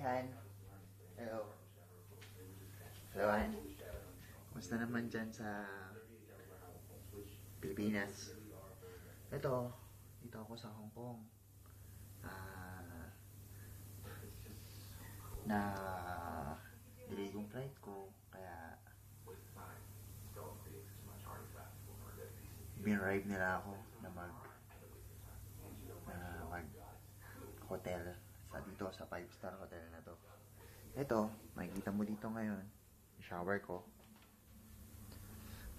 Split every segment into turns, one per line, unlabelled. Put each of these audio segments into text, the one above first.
Han. Hello. Hello, Han. Kumusta naman dyan sa Pilipinas? Ito, dito ako sa Hong Kong. Delay yung flight ko, kaya binrive nila ako na mag hotel dito sa 5-star hotel na to. Ito, makikita mo dito ngayon, shower ko.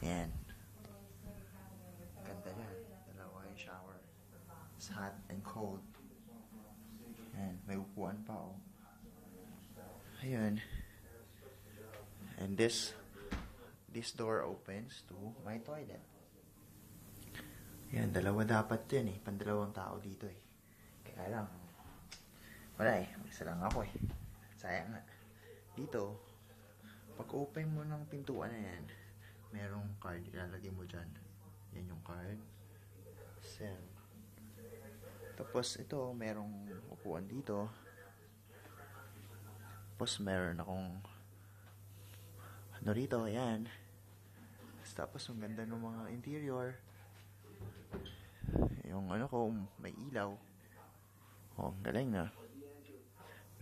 Ayan. Ganda yan. Dalawa yung shower. It's hot and cold. Ayan, may upuan pa oh. Ayun. And this door opens to my toilet. Ayan, dalawa dapat yan eh. Pandalawang tao dito eh. Kaya lang, wala eh. Isa lang ako eh. Sayang nga. Dito, pag open mo ng pintuan na yan, merong card. Ilalagay mo dyan. Yan yung card. Send. Tapos ito, merong upuan dito. Tapos meron akong ano rito, ayan. Tapos ang ganda ng mga interior. Yung ano ko, may ilaw. Oh, galing na.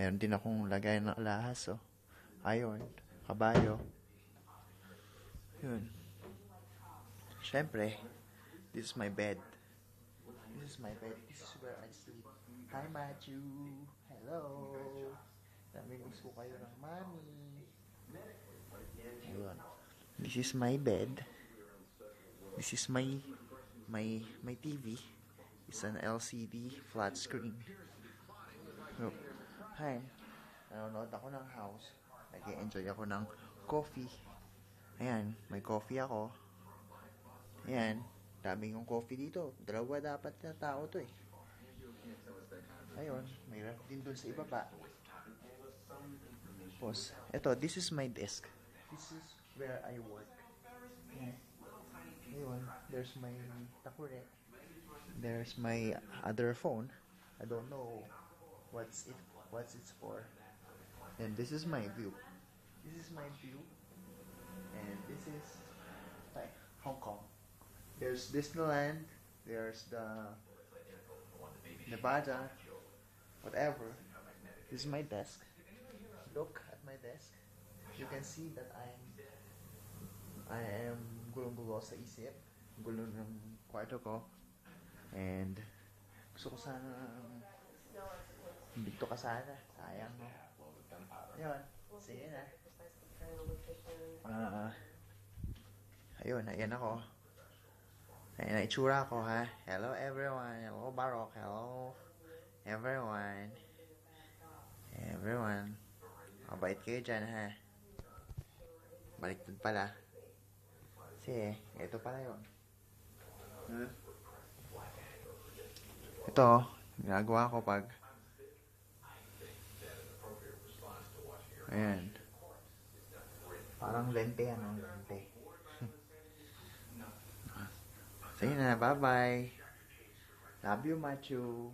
Meron din akong lagay ng alahas, oh. Iron, kabayo. Yun. Siyempre, this is my bed. This is my bed. This is where I sleep. Hi, Matthew. Hello. Namimiss ko kayo ng mami. Ayun. This is my bed. This is my TV. It's an LCD flat screen. Look. Hi. Nanonood ako ng house. Nag-enjoy ako ng coffee. Ayan, may coffee ako. Ayan, daming yung coffee dito. Dalawa dapat na tao to eh. Ayun, may ref din dun sa ibaba. Tapos, eto, this is my desk. This is where I work. Ayan. Ayun, there's my takure. There's my other phone. I don't know what's it for. And this is my view. This is my view. And this is Hong Kong. There's Disneyland. There's the Nevada. Whatever. This is my desk. Look at my desk. You can see that I am gulong-gulo sa isip. Gulo ng kwarto ko. And gusto ko sana dito ka sana. Sayang mo. Ayun. Sige na. Ayun. Ayan ako. Ayan na itsura ko ha. Hello everyone. Hello Barok. Hello everyone. Everyone. Mabait kayo dyan ha. Baliktad pala. Kasi ito pala yun. Ito. Ginagawa ko pag ayan. Parang lente ano, lente. Sige na, bye-bye. Love you, Matthew.